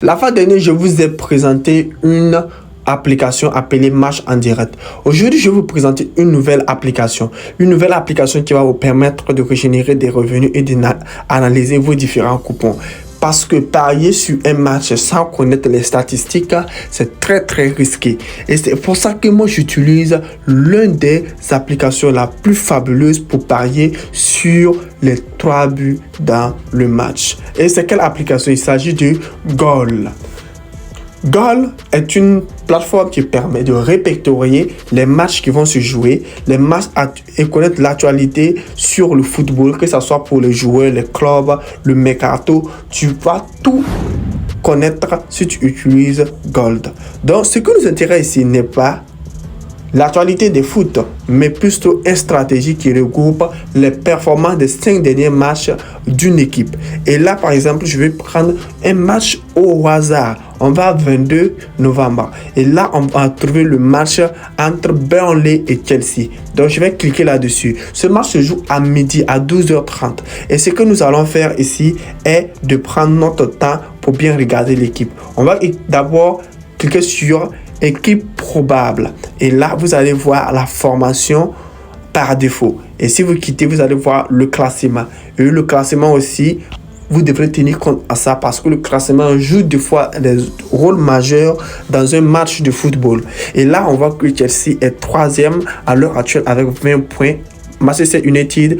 La fois dernière, je vous ai présenté une application appelée Match en direct. Aujourd'hui, je vais vous présenter une nouvelle application. Une nouvelle application qui va vous permettre de régénérer des revenus et d'analyser vos différents coupons. Parce que parier sur un match sans connaître les statistiques, c'est très risqué. Et c'est pour ça que moi, j'utilise l'une des applications la plus fabuleuse pour parier sur les 3 buts dans le match. Et c'est quelle application? Il s'agit de Goal. Goal est une plateforme qui permet de répertorier les matchs qui vont se jouer, les matchs et connaître l'actualité sur le football, que ce soit pour les joueurs, les clubs, le mercato. Tu vas tout connaître si tu utilises Gold. Donc, ce qui nous intéresse ici n'est pas l'actualité des foot, mais plutôt une stratégie qui regroupe les performances des 5 derniers matchs d'une équipe. Et là, par exemple, je vais prendre un match au hasard. On va 22 novembre. Et là, on va trouver le match entre Burnley et Chelsea. Donc, je vais cliquer là-dessus. Ce match se joue à midi, à 12h30. Et ce que nous allons faire ici est de prendre notre temps pour bien regarder l'équipe. On va d'abord cliquer sur équipe probable. Et là, vous allez voir la formation par défaut. Et si vous quittez, vous allez voir le classement. Et le classement aussi, vous devrez tenir compte à ça parce que le classement joue des fois des rôles majeurs dans un match de football. Et là, on voit que Chelsea est 3e à l'heure actuelle avec 20 points. Manchester United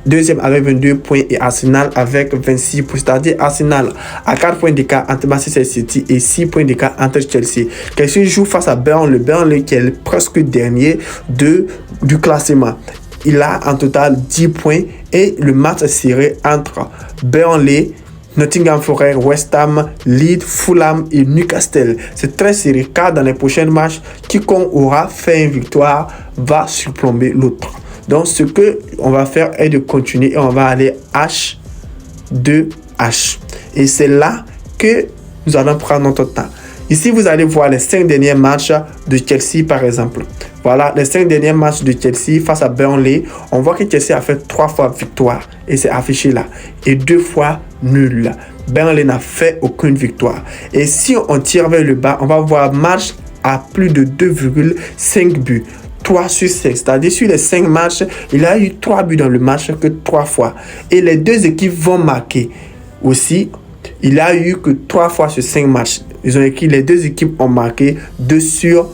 2e avec 22 points et Arsenal avec 26 points. C'est-à-dire Arsenal à 4 points d'écart entre Manchester City et 6 points d'écart entre Chelsea. Chelsea joue face à Burnley. Burnley qui est presque dernier du classement. Il a en total 10 points et le match est serré entre Burnley, Nottingham Forest, West Ham, Leeds, Fulham et Newcastle. C'est très serré car dans les prochains matchs, quiconque aura fait une victoire va surplomber l'autre. Donc, ce que on va faire est de continuer et on va aller H2H. Et c'est là que nous allons prendre notre temps. Ici, vous allez voir les 5 derniers matchs de Chelsea, par exemple. Voilà, les 5 derniers matchs de Chelsea face à Burnley. On voit que Chelsea a fait 3 fois victoire et c'est affiché là. Et 2 fois nul. Burnley n'a fait aucune victoire. Et si on tire vers le bas, on va voir match à plus de 2,5 buts. 3 sur 5, c'est-à-dire sur les 5 matchs, il a eu 3 buts dans le match que 3 fois. Et les deux équipes vont marquer aussi. Il a eu que 3 fois sur 5 matchs. Les deux équipes ont marqué 2 sur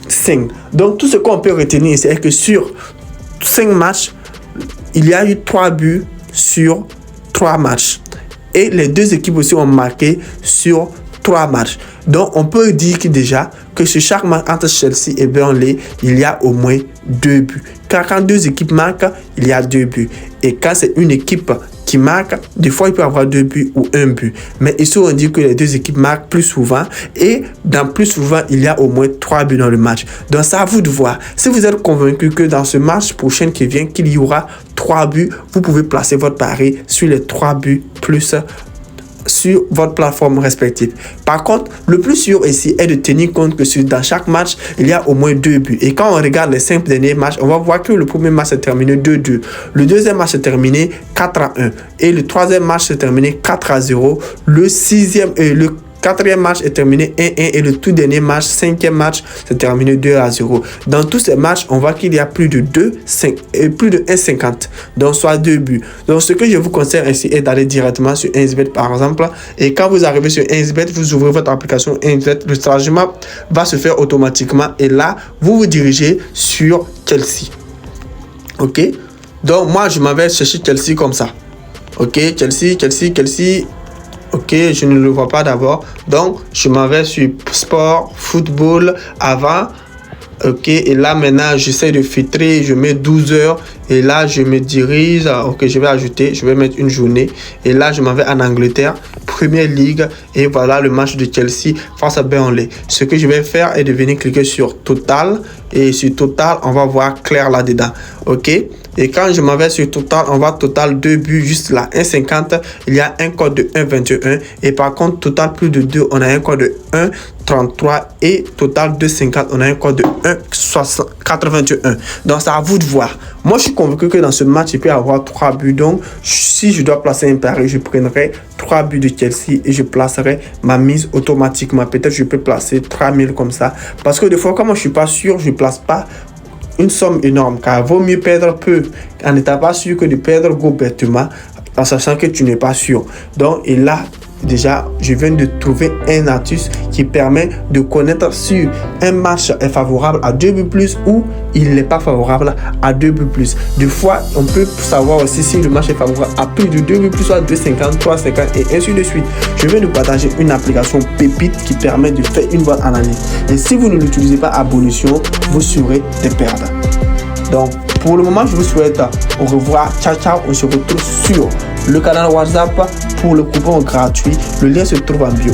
5. Donc tout ce qu'on peut retenir, c'est que sur 5 matchs, il y a eu 3 buts sur 3 matchs. Et les deux équipes aussi ont marqué sur 3 matchs. Donc, on peut dire que déjà que sur chaque match entre Chelsea et Burnley, il y a au moins 2 buts. Car quand 2 équipes marquent, il y a 2 buts. Et quand c'est une équipe qui marque, des fois, il peut y avoir 2 buts ou 1 but. Mais ici, on dit que les deux équipes marquent plus souvent. Et dans plus souvent, il y a au moins 3 buts dans le match. Donc, c'est à vous de voir. Si vous êtes convaincu que dans ce match prochain qui vient, qu'il y aura 3 buts, vous pouvez placer votre pari sur les 3 buts plus sur votre plateforme respective. Par contre, le plus sûr ici est de tenir compte que dans chaque match, il y a au moins 2 buts. Et quand on regarde les 5 derniers matchs, on va voir que le premier match s'est terminé 2-2. Le deuxième match s'est terminé 4-1. Et le troisième match s'est terminé 4-0. Le quatrième match est terminé 1-1 et le tout dernier match, 5e match, s'est terminé 2-0. Dans tous ces matchs, on voit qu'il y a plus de 1,50. Donc, soit 2 buts. Donc, ce que je vous conseille ici est d'aller directement sur 1xBet par exemple. Et quand vous arrivez sur 1xBet, vous ouvrez votre application 1xBet, le chargement va se faire automatiquement. Et là, vous vous dirigez sur Chelsea. Ok? Donc, moi, je m'en vais chercher Chelsea comme ça. Ok? Chelsea. Ok, je ne le vois pas d'abord. Donc, je m'en vais sur sport, football, avant. Ok, et là, maintenant, j'essaie de filtrer. Je mets 12 heures. Et là, je me dirige. Ok, je vais ajouter. Je vais mettre une journée. Et là, je m'en vais en Angleterre. Première Ligue. Et voilà le match de Chelsea face à Burnley. Ce que je vais faire est de venir cliquer sur Total. Et sur Total, on va voir clair là-dedans. Ok, Et quand je m'en vais sur Total, on voit Total 2 buts juste là, 1,50. Il y a un code de 1,21. Et par contre, Total plus de 2, on a un code de 1,33. Et Total 2,50, on a un code de 1,81. Donc, c'est à vous de voir. Moi, je suis convaincu que dans ce match, il peut y avoir 3 buts. Donc, si je dois placer un pari, je prendrai 3 buts de Chelsea et je placerai ma mise automatiquement. Peut-être je peux placer 3000 comme ça. Parce que des fois, comme je ne suis pas sûr, je ne place pas une somme énorme. Car vaut mieux perdre peu en n'étant pas sûr que de perdre gros bêtement en sachant que tu n'es pas sûr. Donc, et là, déjà, je viens de trouver un astuce qui permet de connaître si un match est favorable à 2 buts plus ou il n'est pas favorable à 2 buts plus. Des fois, on peut savoir aussi si le match est favorable à plus de 2 buts plus, soit 2,50, 3,50 et ainsi de suite. Je viens de partager une application pépite qui permet de faire une bonne analyse. Et si vous ne l'utilisez pas à bon escient, vous serez des perdants. Donc, pour le moment, je vous souhaite au revoir. Ciao, ciao. On se retrouve sur le canal WhatsApp pour le coupon gratuit. Le lien se trouve en bio.